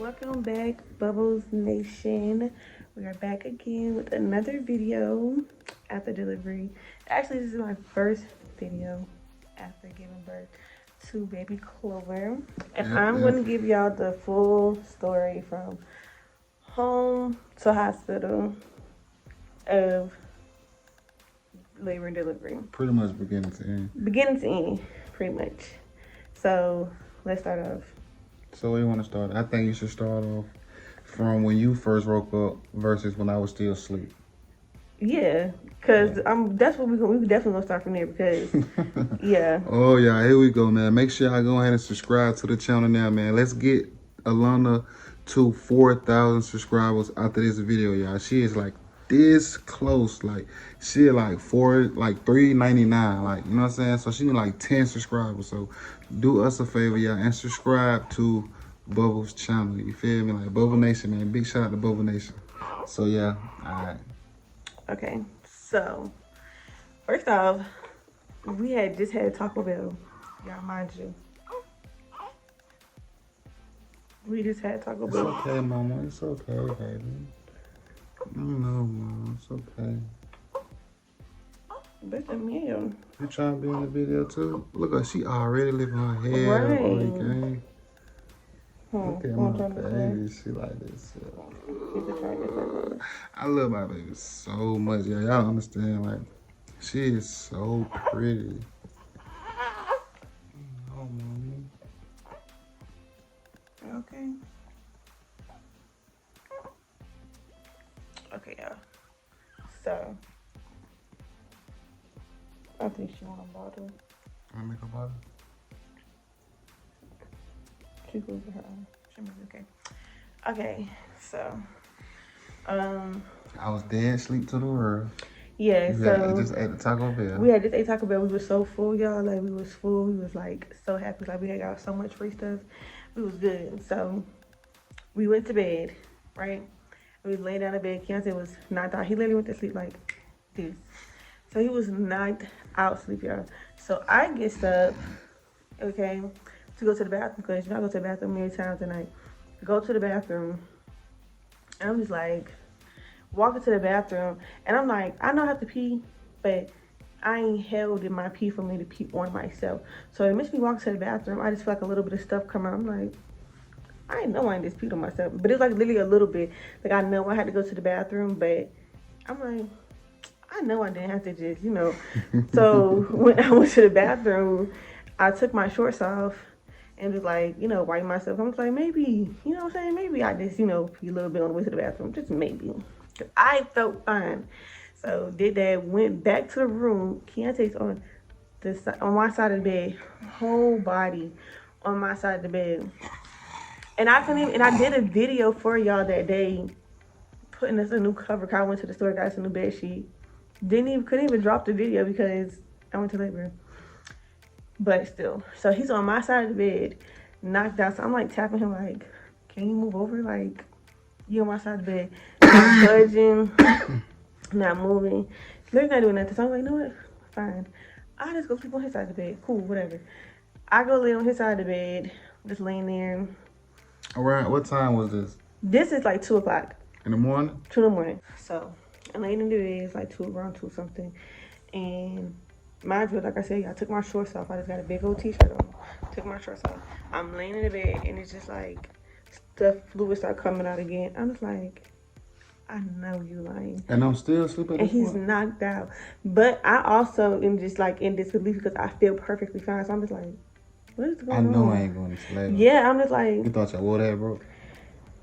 Welcome back, Bubbles Nation. We are back again with another video after delivery. Actually, this is my first video after giving birth to baby Clover. And I'm going to give y'all the full story from home to hospital of labor and delivery. Pretty much beginning to end. Beginning to end, pretty much. So, let's start off. So where you want to start? I think you should start off from when you first woke up versus when I was still asleep. Yeah, because that's what we definitely gonna start from there because yeah. Oh yeah, here we go, man. Make sure y'all go ahead and subscribe to the channel now, man. Let's get Alana to 4,000 subscribers after this video, y'all. She is like this close, like she like $3.99, like you know what I'm saying. So she need like 10 subscribers. So do us a favor, y'all, and subscribe to Bubbles channel. You feel me? Like Bubble Nation, man. Big shout out to Bubble Nation. So yeah, all right. Okay, so first off, we had just had Taco Bell. Y'all, mind you, we just had Taco It's Bell. okay, mama. It's okay, baby. No, mama. It's okay. That's a meal. You trying to be in the video too? Look at she already lifting her head up on the game. Look at my baby. She like this. I love my baby so much. Yeah, y'all understand. Like, she is so pretty. Oh, mommy. Okay. Okay, y'all. So, I think she want a bottle. Wanna make a bottle? She goes to her own. She must be okay. Okay, so, I was dead asleep to the world. yeah, so just ate the Taco Bell. we had just ate Taco Bell. We were so full, y'all. Like, we was full. We was, like, so happy. Like, we had got so much free stuff. We was good. So, we went to bed, right? We was laying down in bed. Cant was knocked out. He literally went to sleep like this. So, he was knocked out sleep, y'all. So, I get up, okay, to go to the bathroom. Because, you know, I go to the bathroom many times a night. Go to the bathroom. And I'm just, like, walking to the bathroom. And I'm like, I know I have to pee, but I ain't held in my pee for me to pee on myself. So it makes me walk to the bathroom. I just feel like a little bit of stuff come out. I'm like, I know I ain't just peed on myself. But it's like literally a little bit. Like I know I had to go to the bathroom, but I'm like, I know I didn't have to just, you know. So when I went to the bathroom, I took my shorts off and was like, you know, wipe myself. I was like, maybe, you know what I'm saying? Maybe I just, you know, pee a little bit on the way to the bathroom. Just maybe. Cause I felt fine. So did that, went back to the room. Keontae's on my side of the bed, whole body on my side of the bed. And I couldn't even, and I did a video for y'all that day, putting us a new cover. Cause I went to the store, got us a new bed sheet. Couldn't even drop the video because I went to labor. But still, so he's on my side of the bed, knocked out. So I'm like tapping him like, can you move over? Like, you on my side of the bed, not budging, not moving. They're not doing nothing. So I'm like, you know what? Fine. I just go sleep on his side of the bed. Cool, whatever. I go lay on his side of the bed, just laying there. Around what time was this? This is like 2 o'clock. In the morning? 2 in the morning. So I'm laying in the bed. It's like around 2 something. And mind you, like I said, I took my shorts off. I just got a big old t-shirt on. Took my shorts off. I'm laying in the bed and it's just like the fluid start coming out again. I'm just like, I know you lying. And I'm still sleeping. And he's knocked out. But I also am just like in disbelief because I feel perfectly fine. So I'm just like, what is going on? I know I ain't going to labor. Yeah, I'm just like, You thought your water had broke?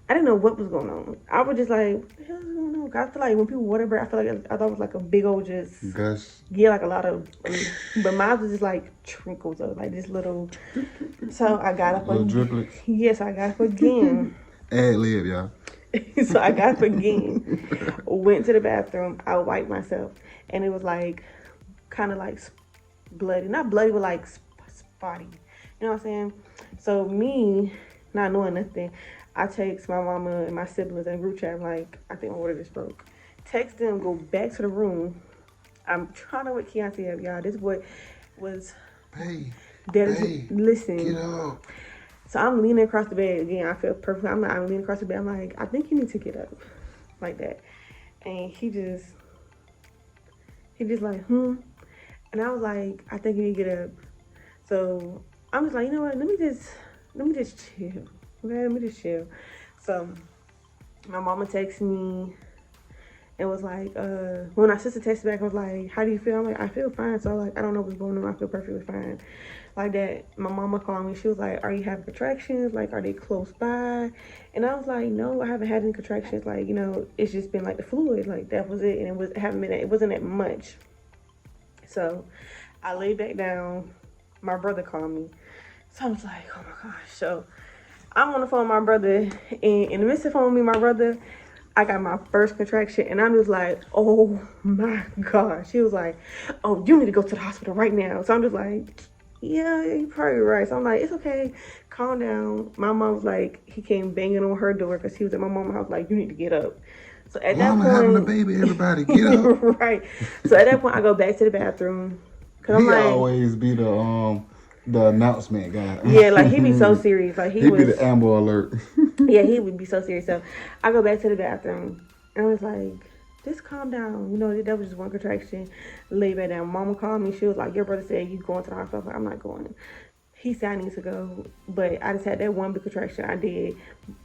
I didn't know what was going on. I was just like, what the hell is going on? I feel like when people water break, I feel like I thought it was like a big old just Gush. Yeah, like a lot of, but mine was just like trinkles of like this little. So I got up Little driplets. Yes, I got up again. Ad lib, y'all. So I got up again, went to the bathroom. I wiped myself, and it was like, kind of like bloody, not bloody, but like spotty. You know what I'm saying? So me, not knowing nothing, I text my mama and my siblings in a group chat. I'm like, I think my water just broke. Text them, go back to the room. I'm trying to wake Keontae up, y'all. This boy was Hey, listen. get up. So I'm leaning across the bed again. I feel perfect. I'm leaning across the bed. I'm like, I think you need to get up, like that. And he just like, And I was like, I think you need to get up. So I'm just like, you know what? Let me just chill. Okay, let me just chill. So my mama texted me and was like, when my sister texted back, I was like, how do you feel? I'm like, I feel fine. So like, I don't know what's going on. I feel perfectly fine. Like that, my mama called me. She was like, are you having contractions? Like, are they close by? And I was like, no, I haven't had any contractions. Like, you know, it's just been like the fluid. Like that was it. And it wasn't that much. So I laid back down. My brother called me. So I was like, oh my gosh. So I'm on the phone with my brother. And in the midst of phone with me, my brother, I got my first contraction. And I'm just like, oh my gosh. He was like, oh, you need to go to the hospital right now. So I'm just like, yeah, you're probably right. So I'm like, it's okay. Calm down. My mom was like, he came banging on her door because he was at my mom's house like, you need to get up. So at that point, having a baby, everybody get up. right. So at that point, I go back to the bathroom. Cause I'm He like, always be the announcement guy. yeah, like he be so serious. Like he He'd was be the Amber Alert. yeah, he would be so serious. So I go back to the bathroom and I was like, just calm down. You know, that was just one contraction. Lay back down. Mama called me. She was like, your brother said you going to the hospital. I was like, I'm not going. He said I need to go, but I just had that one big contraction. I did.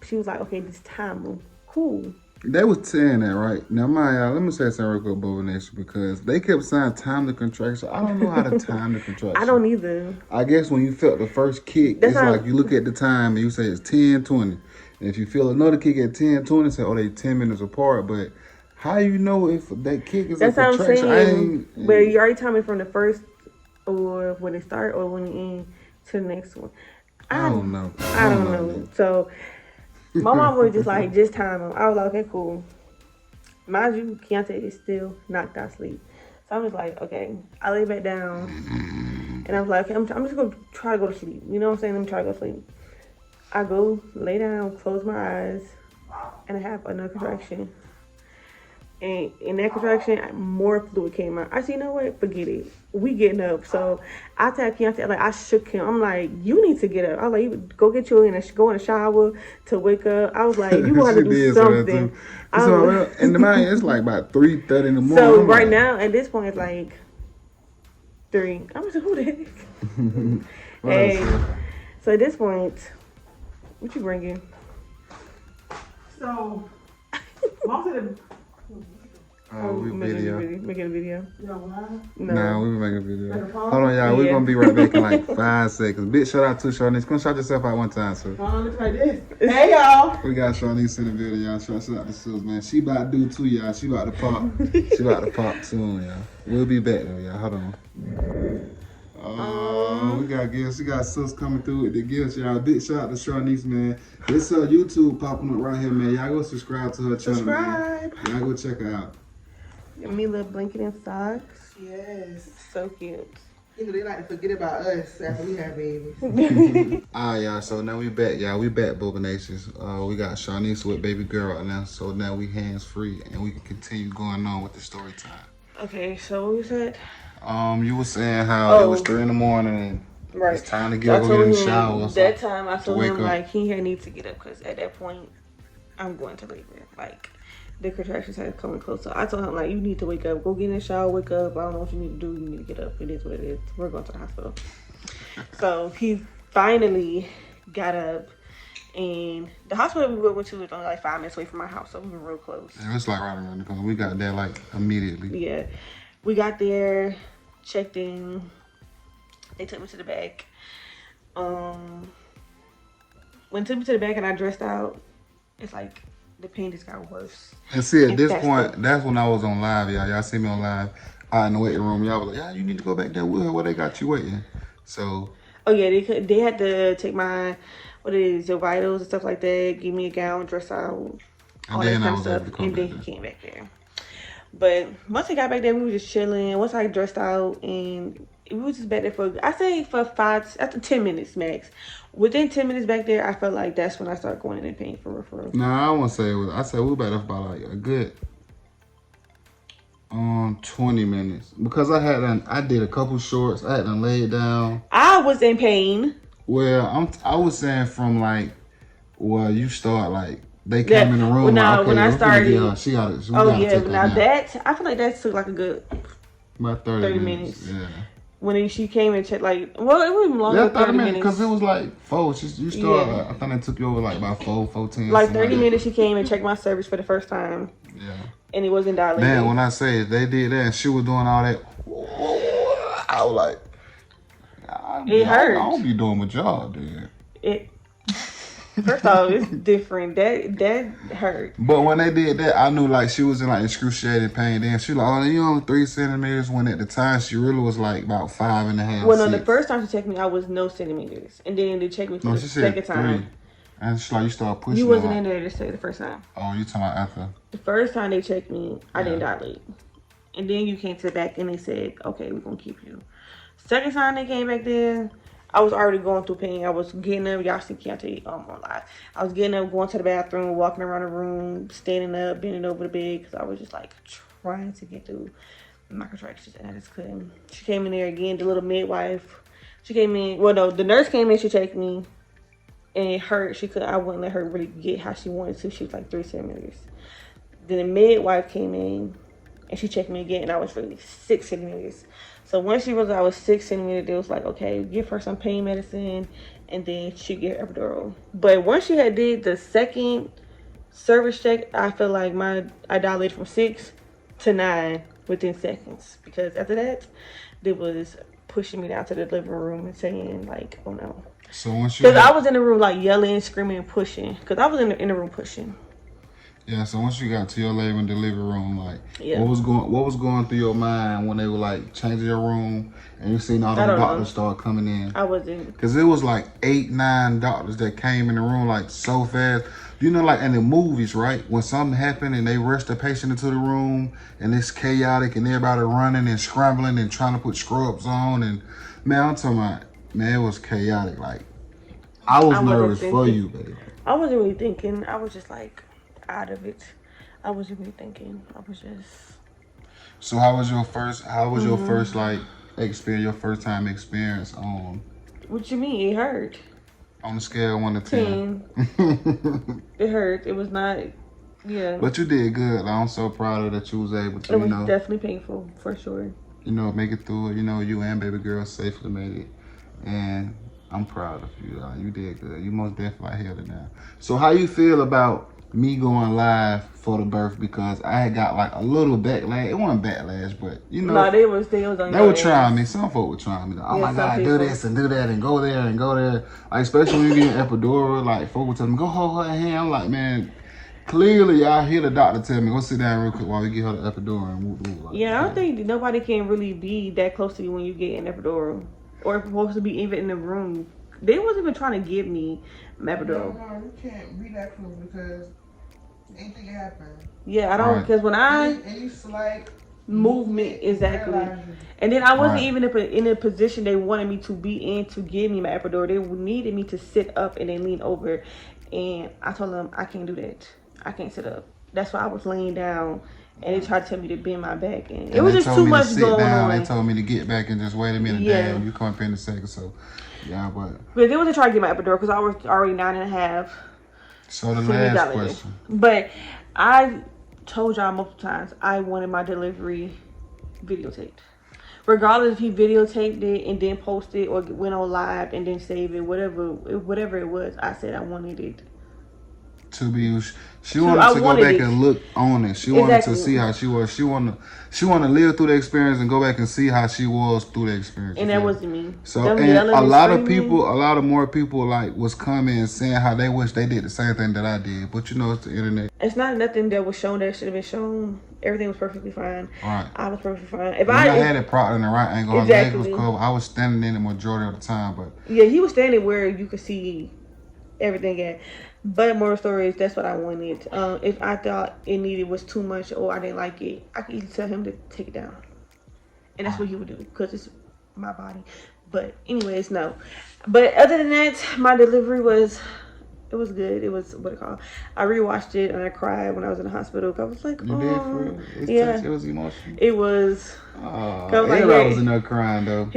She was like, okay, this time, cool. They was saying that, right? Now, Maya, let me say something real quick, Boba Nation, because they kept saying time the contraction. I don't know how to time the contraction. I don't either. I guess when you felt the first kick, it's like you look at the time and you say it's 10:20. And if you feel another kick at 10:20, say, oh, they 10 minutes apart. But how you know if that kick is a contraction? That's what I'm saying. But you already timing from the first or when it start or when you end to the next one. I don't know. I don't know. So my mom was just like, just time him. I was like, okay, cool. Mind you, Cant is still knocked out asleep. So I'm just like, okay. I lay back down and I was like, okay, I'm just going to try to go to sleep. You know what I'm saying? Let me try to go to sleep. I go lay down, close my eyes, and I have another contraction. And in that contraction, more fluid came out. I said, you know what? Forget it. We getting up. So I tapped Cant, like I shook him. I'm like, you need to get up. I was like, you go get you go in the shower to wake up. I was like, you gonna have to do something. So in the mind, it's like about 3:30 in the morning. So right now, at this point, it's like 3. I'm just like, who the heck? Hey. So at this point, what you bringing? So, most of the we making a video. No. Nah, we were making a video. Hold on, y'all. We're gonna be right back in like 5 seconds. Big shout out to Sharnice. Come shout yourself out one time, sir. Look like this. Hey, y'all. We got Sharnice in the video, y'all. Shout out to Sis, man. She about to do too, y'all. She about to pop. She about to pop soon, y'all. We'll be back though, y'all. Hold on. We got gifts. We got Sis coming through with the gifts, y'all. Big shout out to Sharnice, man. This YouTube popping up right here, man. Y'all go subscribe to her channel, man. Y'all go check her out. Give me a little blanket and socks. Yes. So cute. You know, they like to forget about us after we have babies. Alright, y'all. So now we back, y'all. We back, Boba Nations. We got Sharnice with baby girl right now. So now we hands free and we can continue going on with the story time. Okay, so what you said? You were saying how it was 3 in the morning and right. It's time to get up in the shower. That time I told him up. like he had need to get up because at that point I'm going to labor. Like the contractions had coming close. So I told him like you need to wake up, go get in the shower, wake up. I don't know what you need to do. You need to get up. It is what it is. We're going to the hospital. So he finally got up. And the hospital we went to was only like 5 minutes away from my house, so we were real close. Yeah, it's like right around the corner. We got there like immediately. Yeah, we got there, checked in. They took me to the back. When they took me to the back and I dressed out, it's like the pain just got worse. And see, at this point, that's when I was on live, y'all. Y'all see me on live out in the waiting room. Y'all was like, yeah, you need to go back there with her where they got you waiting. So. Oh yeah, they had to take my your vitals and stuff like that. Give me a gown, dress out, all that kind of stuff, and then he came back there. But once I got back there, we were just chilling. Once I dressed out, and we was just back there for 10 minutes max. Within 10 minutes back there, I felt like that's when I started going in pain for real. No, I won't say it was. I said we were back there for about like a good 20 minutes because I did a couple shorts. I had done laid down. I was in pain. Well, I was saying from like, well, you start like they came in the room. When Like, okay, I we finna started, get her. She got it. We oh gotta yeah, take her now down. that I feel like that took like a good About 30 minutes. Yeah. When she came and checked, like, well, it wasn't longer Yeah, than 30 minutes. because it was like 4. You started. Yeah. I think they took you over like about 4:10. Like 30 minutes, she came and checked my cervix for the first time, Yeah. and it wasn't dilated. Man, when I say it, they did that, and she was doing all that. I was like, It hurt. I don't be doing my job, then. It. First off, it's different. That hurt. But when they did that, I knew like she was in like excruciating pain. Then she like, oh, you only 3 centimeters. When at the time she really was like about 5.5. Well, no, 6. the first time she checked me, I was no centimeters, and then they checked me for No, the she said 3. second time. And she like you started pushing. You wasn't her, in there to say the first time. Oh, you talking about after? The first time they checked me, I didn't dilate, and then you came to the back and they said, okay, we're gonna keep you. Second time they came back there, I was already going through pain. I was getting up. Y'all see Cant, I'm gonna lie. I was getting up, going to the bathroom, walking around the room, standing up, bending over the bed, because I was just like trying to get through my contractions, and I just couldn't. She came in there again, the little midwife. She came in. Well, no, the nurse came in. She checked me, and it hurt. I wouldn't let her really get how she wanted to. She was like 3 centimeters. Then the midwife came in, and she checked me again, and I was really 6 centimeters. So once she was, I was 6 centimeters, they was like, okay, give her some pain medicine, and then she get her epidural. But once she had did the second cervix check, I feel like I dilated from 6 to 9 within seconds. Because after that, they was pushing me down to the living room and saying like, oh no. So once you Because I was in the room like yelling, screaming, and pushing. Because I was in the room pushing. Yeah, so once you got to your labor and delivery room, like, Yeah. what was going through your mind when they were like changing your room and you seen all the doctors start coming in? I wasn't. Because it was like 8, 9 doctors that came in the room like so fast. You know, like in the movies, right? When something happened and they rush the patient into the room and it's chaotic and everybody running and scrambling and trying to put scrubs on. And man, I'm talking about, man, it was chaotic. Like, I was nervous for you, baby. I wasn't really thinking. I was just like out of it. I wasn't really thinking. I was just. So how was your first like experience, your first time experience on? What you mean? It hurt. On a scale of 1 to 10. It hurt. It was not. Yeah. But you did good. I'm so proud of that you was able to, It was definitely painful for sure. You know, make it through it. You know, you and baby girl safely made it, and I'm proud of you. You did good. You most definitely held it down. So how you feel about me going live for the birth? Because I had got like a little backlash. It wasn't backlash, but you know, no, they was on. They were trying me. Some folk were trying me. Oh yeah, my God, do this and do that and go there and go there. Like especially when you get epidural, like folk would tell me, go hold her hand. I'm like, man, clearly I hear the doctor tell me, go sit down real quick while we get her the epidural and whoop, whoop. Like, yeah, I don't think nobody can really be that close to you when you get an epidural, or supposed to be even in the room. They wasn't even trying to give me epidural. No, you can't be that close because anything can happen. Yeah, I don't, because when Any slight movement, exactly. And then I wasn't even in a position they wanted me to be in to give me my epidural. They needed me to sit up and then lean over. And I told them, I can't do that. I can't sit up. That's why I was laying down. And they tried to tell me to bend my back. And it was just too much going on. They told me to get back and just wait a minute. Yeah. Damn, you come up in a second. So, yeah, but they wasn't trying to get my epidural because I was already 9.5. So the last question. But I told y'all multiple times I wanted my delivery videotaped. Regardless if he videotaped it and then posted or went on live and then saved it, whatever it was, I said I wanted it to be. She wanted to go back and look on it. She wanted to see how she was. She wanted to live through the experience and go back and see how she was through the experience. And that wasn't me. So and a lot of more people like was coming and saying how they wish they did the same thing that I did. But you know, it's the internet. It's not nothing that was shown that should have been shown. Everything was perfectly fine. Right. I was perfectly fine. I had it propped in the right angle. Exactly. My leg was covered. I was standing in the majority of the time, but yeah, he was standing where you could see everything at. But moral story is that's what I wanted. If I thought it was too much or I didn't like it, I could easily tell him to take it down, and that's what he would do because it's my body. But anyways, no. But other than that, my delivery was It was good. It was what it called. I rewatched it and I cried when I was in the hospital. I was like, You did for oh, real? yeah. It was emotional. It was. Everybody was in there crying though.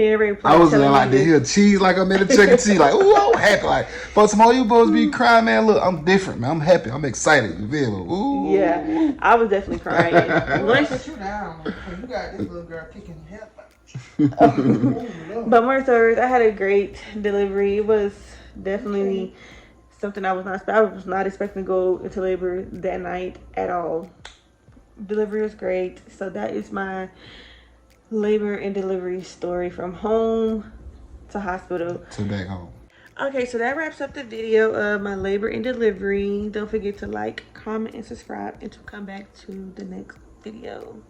I was in there like to hear cheese like I'm in a Chuck E. Cheese, like, ooh, I'm happy. Like, for tomorrow you supposed to be crying, man. Look, I'm different, man. I'm happy. I'm excited. You feel me? Ooh. Yeah, I was definitely crying. Once you down, you got this little girl kicking hell. But more so, I had a great delivery. It was definitely something I was not expecting to go into labor that night at all. Delivery was great. So that is my labor and delivery story from home to hospital to back home. Okay, so that wraps up the video of my labor and delivery. Don't forget to like, comment, and subscribe, and to come back to the next video.